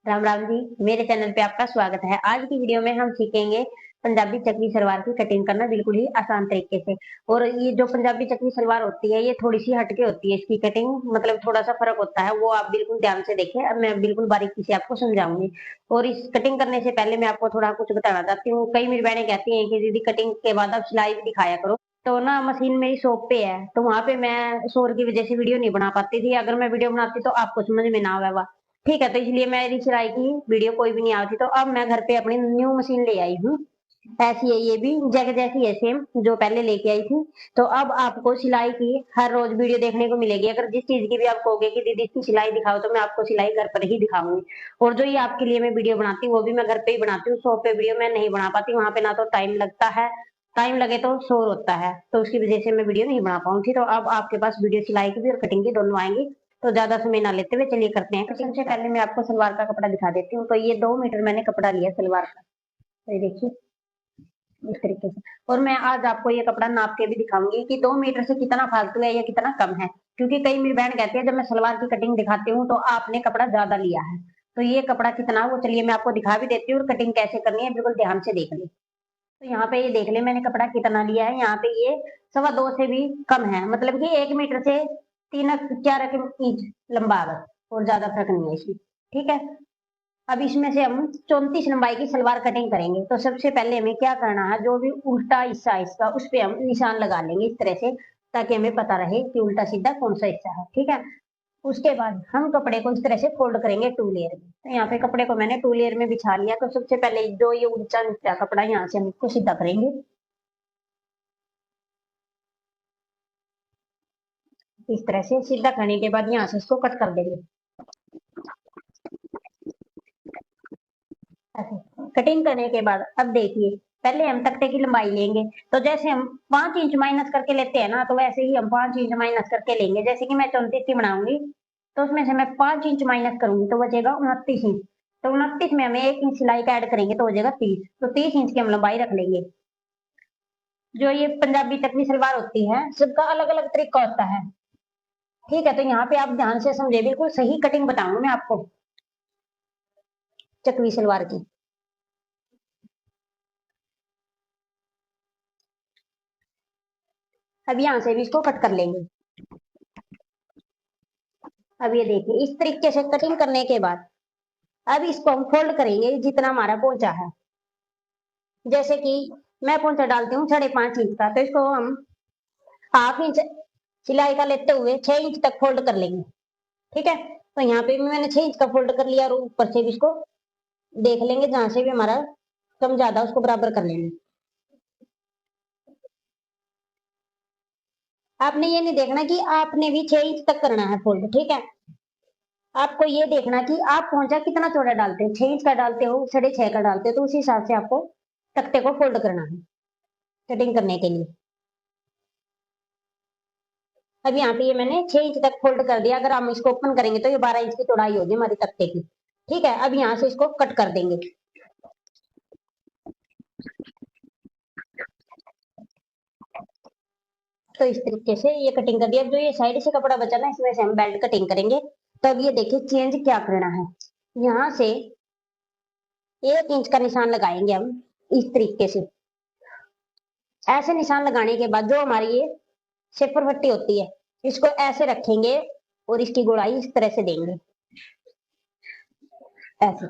राम राम जी। मेरे चैनल पे आपका स्वागत है। आज की वीडियो में हम सीखेंगे पंजाबी चकली सलवार की कटिंग करना बिल्कुल ही आसान तरीके से। और ये जो पंजाबी चकली सलवार होती है ये थोड़ी सी हटके होती है, इसकी कटिंग मतलब थोड़ा सा फर्क होता है, वो आप बिल्कुल ध्यान से देखें। अब मैं बिल्कुल बारीकी से आपको समझाऊंगी। और इस कटिंग करने से पहले मैं आपको थोड़ा कुछ बताना चाहती हूँ। कई मेरी बहनें कहती हैं कि दीदी कटिंग के बाद आप सिलाई भी दिखाया करो। तो ना मशीन मेरी शॉप पे है, तो वहां पे मैं शोर की वजह से वीडियो नहीं बना पाती थी। अगर मैं वीडियो बनाती तो आपको समझ में ना आवा। ठीक है, तो इसलिए मेरी सिलाई की वीडियो कोई भी नहीं आती। तो अब मैं घर पे अपनी न्यू मशीन ले आई हूँ। ऐसी है, ये भी जगह जैसी है सेम जो पहले लेके आई थी। तो अब आपको सिलाई की हर रोज वीडियो देखने को मिलेगी। अगर जिस चीज की भी आप कहोगे कि दीदी इसकी सिलाई दिखाओ, तो मैं आपको सिलाई घर पर ही दिखाऊंगी। और जो ये आपके लिए मैं वीडियो बनाती हूँ वो भी मैं घर पे ही बनाती हूँ। शॉप पे वीडियो मैं नहीं बना पाती, वहां पे ना तो टाइम लगता है, टाइम लगे तो शोर होता है, तो उसकी वजह से मैं वीडियो नहीं बना पाऊंगी। तो अब आपके पास वीडियो सिलाई की भी और कटिंग की दोनों आएंगी। तो ज्यादा समय ना लेते हुए चलिए करते हैं। तो सबसे पहले मैं आपको सलवार का कपड़ा दिखा देती हूँ। तो ये 2 मीटर मैंने कपड़ा लिया सलवार का। तो ये देखिए इस तरीके से। और मैं आज आपको ये कपड़ा नाप के भी दिखाऊंगी कि 2 मीटर से कितना फालतू है या कितना कम है। क्योंकि कई मेरी बहन कहती है जब मैं सलवार की कटिंग दिखाती हूँ तो आपने कपड़ा ज्यादा लिया है। तो ये कपड़ा कितना, वो चलिए मैं आपको दिखा भी देती हूँ। और कटिंग कैसे करनी है बिल्कुल ध्यान से देख ले। तो यहाँ पे ये देख ले मैंने कपड़ा कितना लिया है। यहाँ पे ये 2.25 से भी कम है, मतलब कि 1 मीटर से 3-4 इंच लंबा है बस, और ज्यादा फर्क नहीं है इसमें। ठीक है, अब इसमें से हम 34 लंबाई की सलवार कटिंग करेंगे। तो सबसे पहले हमें क्या करना है, जो भी उल्टा हिस्सा है इसका उस पे हम निशान लगा लेंगे इस तरह से, ताकि हमें पता रहे कि उल्टा सीधा कौन सा हिस्सा है। ठीक है, उसके बाद हम कपड़े को इस तरह से फोल्ड करेंगे 2 लेयर में। तो यहाँ पे कपड़े को मैंने 2 लेयर में बिछा लिया। तो सबसे पहले जो ये ऊंचा नीचा कपड़ा यहाँ से हम इसको सीधा करेंगे इस तरह से। सीधा करने के बाद यहाँ से इसको कट कर देंगे ऐसे। कटिंग करने के बाद अब देखिए, पहले हम तख्ते की लंबाई लेंगे। तो जैसे हम 5 इंच माइनस करके लेते हैं ना, तो वैसे ही हम 5 इंच माइनस करके लेंगे। जैसे कि मैं 34 की बनाऊंगी, तो उसमें से मैं 5 इंच माइनस करूंगी तो बचेगा 29 इंच। तो 29 में हमें 1 इंच सिलाई का ऐड करेंगे तो हो जाएगा 30। तो 30 इंच की हम लंबाई रख लेंगे। जो ये पंजाबी चकली सलवार होती है सबका अलग अलग तरीका होता है। ठीक है, तो यहाँ पे आप ध्यान से समझे, बिल्कुल सही कटिंग बताऊंगी मैं आपको चकली सलवार की। अब यहाँ से भी इसको कट कर लेंगे। अब ये देखिए इस तरीके से कटिंग करने के बाद अब इसको हम फोल्ड करेंगे जितना हमारा पोंचा है। जैसे कि मैं पोंचा डालती हूँ 5.5 इंच का, तो इसको हम हाफ इंच सिलाई का लेते हुए 6 इंच तक फोल्ड कर लेंगे। ठीक है, तो यहाँ पे भी मैंने 6 इंच का फोल्ड कर लिया। और ऊपर से भी इसको देख लेंगे, जहां से भी हमारा कम ज्यादा उसको बराबर कर लेंगे। आपने ये नहीं देखना कि आपने भी 6 इंच तक करना है फोल्ड। ठीक है, आपको ये देखना कि आप पोंचा कितना चौड़ा डालते हो, 6 इंच का डालते हो, 6.5 का डालते हो, तो उसी हिसाब से आपको तख्ते को फोल्ड करना है कटिंग करने के लिए। अब यहाँ पे ये मैंने 6 इंच तक फोल्ड कर दिया। अगर हम इसको ओपन करेंगे तो ये 12 इंच की चौड़ाई होगी हमारी तख्ते की। ठीक है, अब यहाँ से इसको कट कर देंगे। तो इस तरीके से ये कटिंग कर दिया। अब जो ये साइड से कपड़ा बचा ना, इसमें से हम बेल्ट कटिंग करेंगे। तो अब ये देखिए चेंज क्या करना है। यहाँ से 1 इंच का निशान लगाएंगे हम इस तरीके से। ऐसे निशान लगाने के बाद जो हमारी ये शेपर पट्टी होती है, इसको ऐसे रखेंगे और इसकी गोलाई इस तरह से देंगे ऐसे।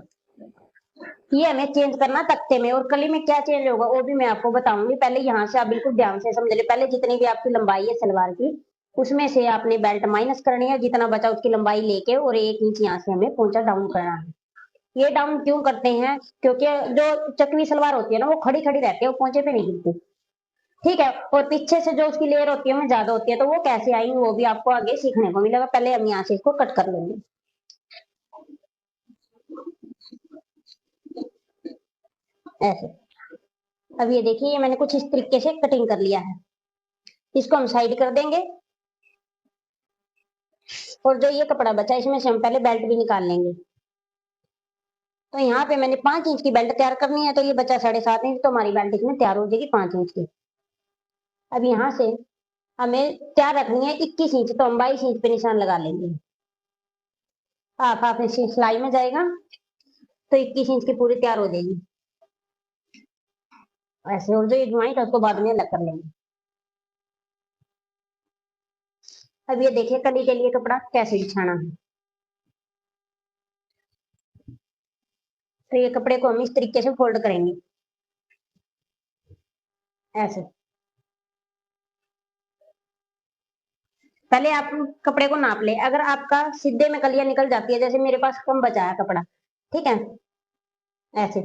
ये हमें चेंज करना तख्ते में। और कली में क्या चेंज होगा वो भी मैं आपको बताऊंगी। पहले यहाँ से आप बिल्कुल ध्यान से समझ ले। पहले जितनी भी आपकी लंबाई है सलवार की, उसमें से आपने बेल्ट माइनस करनी है, जितना बचा उसकी लंबाई लेके, और 1 इंच यहाँ से हमें पोंचा डाउन करना है। ये डाउन क्यों करते हैं, क्योंकि जो चकवी सलवार होती है ना वो खड़ी खड़ी रहती है, वो पोंचे पे नहीं गिरती। ठीक है, और पीछे से जो उसकी लेयर होती है वो ज्यादा होती है, तो वो कैसे आएंगी वो भी आपको आगे सीखने को मिलेगा। पहले हम यहाँ से इसको कट कर लेंगे ऐसे। अब ये देखिए ये मैंने कुछ इस तरीके से कटिंग कर लिया है। इसको हम साइड कर देंगे। और जो ये कपड़ा बचा इसमें से हम पहले बेल्ट भी निकाल लेंगे। तो यहाँ पे मैंने 5 इंच की बेल्ट तैयार करनी है, तो ये बचा 7.5 इंच, तो हमारी बेल्ट इसमें तैयार हो जाएगी 5 इंच की। अब यहाँ से हमें तैयार रखनी है 21 इंच, तो हम 22 इंच पे निशान लगा लेंगे। हाफ हाफ इंच सिलाई में जाएगा। तो 21 इंच की पूरी तैयार हो जाएगी ऐसे। और जो ये ज्वाइंट है उसको बाद में अलग कर लेंगे। अब ये देखिए कली के लिए कपड़ा कैसे बिछाना है। तो ये कपड़े को हम इस तरीके से फोल्ड करेंगे ऐसे। पहले आप कपड़े को नाप ले, अगर आपका सीधे में कलियां निकल जाती है, जैसे मेरे पास कम बचा है कपड़ा, ठीक है, ऐसे,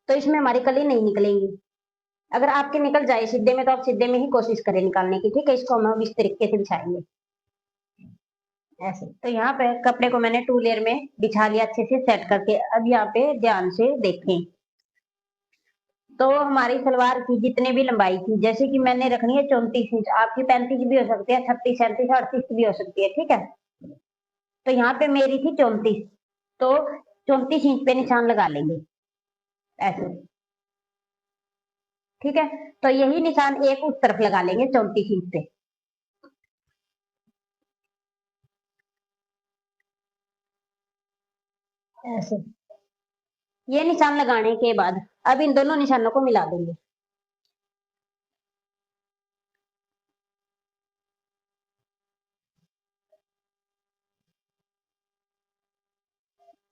तो इसमें हमारी कली नहीं निकलेंगी। अगर आपके निकल जाए सीधे में तो आप सीधे में ही कोशिश करें निकालने की, ठीक है। इसको हम अब इस तरीके से बिछाएंगे ऐसे। तो यहाँ पे कपड़े को मैंने 2 लेयर में बिछा लिया अच्छे से सेट करके। अब यहाँ पे ध्यान से देखें, तो हमारी सलवार की जितने भी लंबाई थी, जैसे कि मैंने रखनी है 34 इंच, आपकी 35 भी हो सकती है, 36, 37, 38 भी हो सकती है, ठीक है। तो यहाँ पे मेरी थी 34, तो 34 इंच पे निशान लगा लेंगे ऐसे, ठीक है। तो यही निशान एक उस तरफ लगा लेंगे 34 इंच पे ऐसे। ये निशान लगाने के बाद अब इन दोनों निशानों को मिला देंगे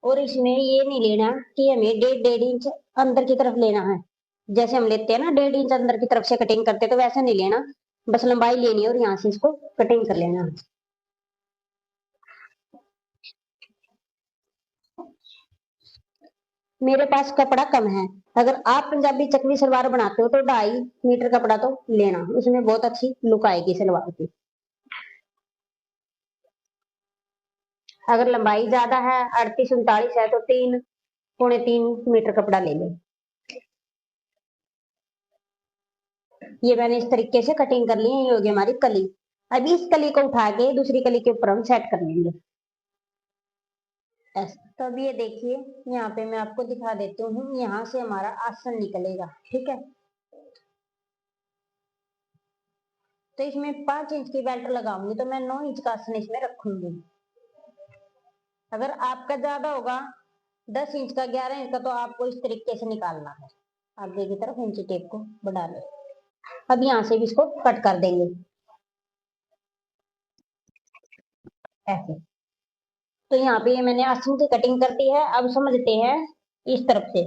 और इसमें ये नहीं लेना कि हमें 1.5 इंच अंदर की तरफ लेना है। जैसे हम लेते हैं ना 1.5 इंच अंदर की तरफ से कटिंग करते, तो वैसा नहीं लेना, बस लंबाई लेनी है और यहाँ से इसको कटिंग कर लेना। मेरे पास कपड़ा कम है, अगर आप पंजाबी चकली सलवार बनाते हो तो 2.5 मीटर कपड़ा तो लेना, उसमें बहुत अच्छी लुक आएगी सलवार की। अगर लंबाई ज्यादा है 38 39 है तो 3 पौने 3 मीटर कपड़ा ले लो। ये मैंने इस तरीके से कटिंग कर ली है, ये होगी हमारी कली। अब इस कली को उठा के दूसरी कली के ऊपर हम सेट कर लेंगे ऐसे। तो अब ये देखिए, यहाँ पे मैं आपको दिखा देती हूँ, यहाँ से हमारा आसन निकलेगा, ठीक है। तो इसमें 5 इंच की बेल्ट लगाऊंगी, तो मैं 9 इंच का आसन इसमें रखूंगी। अगर आपका ज्यादा होगा 10 इंच का, 11 इंच का, तो आपको इस तरीके से निकालना है, आगे की तरफ इंची टेप को बढ़ा ले। अब यहाँ से भी इसको कट कर देंगे ऐसे। तो यहाँ पे ये मैंने आसन की कटिंग कर दी है। अब समझते हैं इस तरफ से,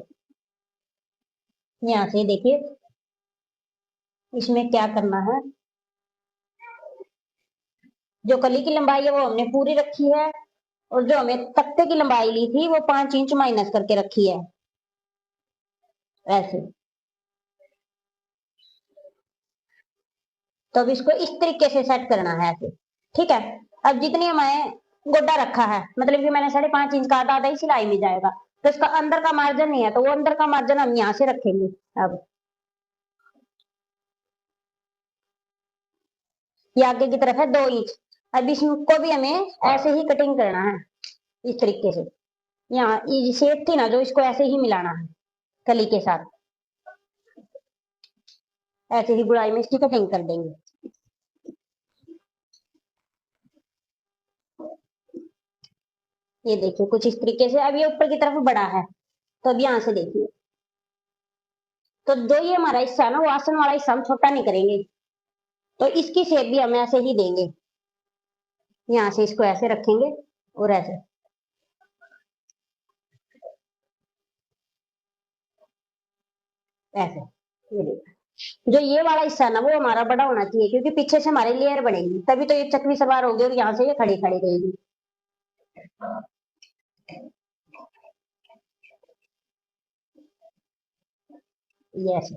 यहाँ से देखिए इसमें क्या करना है। जो कली की लंबाई है वो हमने पूरी रखी है, और जो हमें तख्ते की लंबाई ली थी वो 5 इंच माइनस करके रखी है ऐसे। तो अब इसको इस तरीके से सेट करना है ऐसे, ठीक है। अब जितनी हमें गोड्डा रखा है, मतलब कि मैंने 5.5 इंच का, आधा आधा ही सिलाई में जाएगा, तो इसका अंदर का मार्जिन नहीं है, तो वो अंदर का मार्जिन हम यहाँ से रखेंगे। अब ये आगे की तरफ है 2 इंच। अब इसको भी हमें ऐसे ही कटिंग करना है इस तरीके से। यहाँ ये शेप थी ना जो, इसको ऐसे ही मिलाना है कली के साथ, ऐसे ही गुड़ाई में इसकी कटिंग कर देंगे। ये देखिए कुछ इस तरीके से। अब ये ऊपर की तरफ बड़ा है, तो अब यहाँ से देखिए, तो जो ये हमारा हिस्सा है ना, वो आसन वाला हिस्सा हम छोटा नहीं करेंगे, तो इसकी शेप भी हम ऐसे ही देंगे। यहाँ से इसको ऐसे रखेंगे और ऐसे ऐसे। ये देखिए, जो ये वाला हिस्सा है ना वो हमारा बड़ा होना चाहिए, क्योंकि पीछे से हमारी लेयर बनेगी, तभी तो ये चक्री सलवार होगी, और यहाँ से ये खड़ी खड़ी रहेगी। ये ऐसे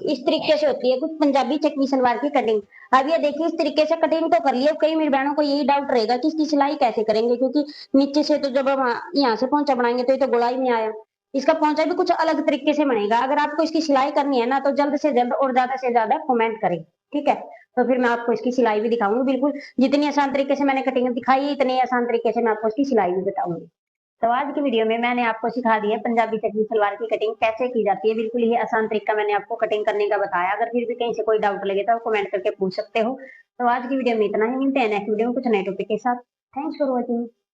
इस तरीके से होती है कुछ पंजाबी चकमी सलवार की कटिंग। अब ये देखिए, इस तरीके से कटिंग तो कर लिया। कई मेरी बहनों को यही डाउट रहेगा कि इसकी सिलाई कैसे करेंगे, क्योंकि नीचे से तो जब हम यहाँ से पोंचा बनाएंगे तो ये तो गोलाई में आया, इसका पोंचा भी कुछ अलग तरीके से बनेगा। अगर आपको इसकी सिलाई करनी है ना, तो जल्द से जल्द और ज्यादा से ज्यादा कमेंट करें, ठीक है। तो फिर मैं आपको इसकी सिलाई भी दिखाऊंगी, बिल्कुल जितनी आसान तरीके से मैंने कटिंग दिखाई है, इतनी आसान तरीके से मैं आपको इसकी सिलाई भी बताऊंगी। तो आज की वीडियो में मैंने आपको सिखा दिया पंजाबी चकली सलवार की कटिंग कैसे की जाती है। बिल्कुल ही आसान तरीका मैंने आपको कटिंग करने का बताया। अगर फिर भी कहीं से कोई डाउट लगे तो आप कमेंट करके पूछ सकते हो। तो आज की वीडियो में इतना ही, मिलते हैं नेक्स्ट वीडियो में कुछ नए टॉपिक के साथ। Thanks for watching.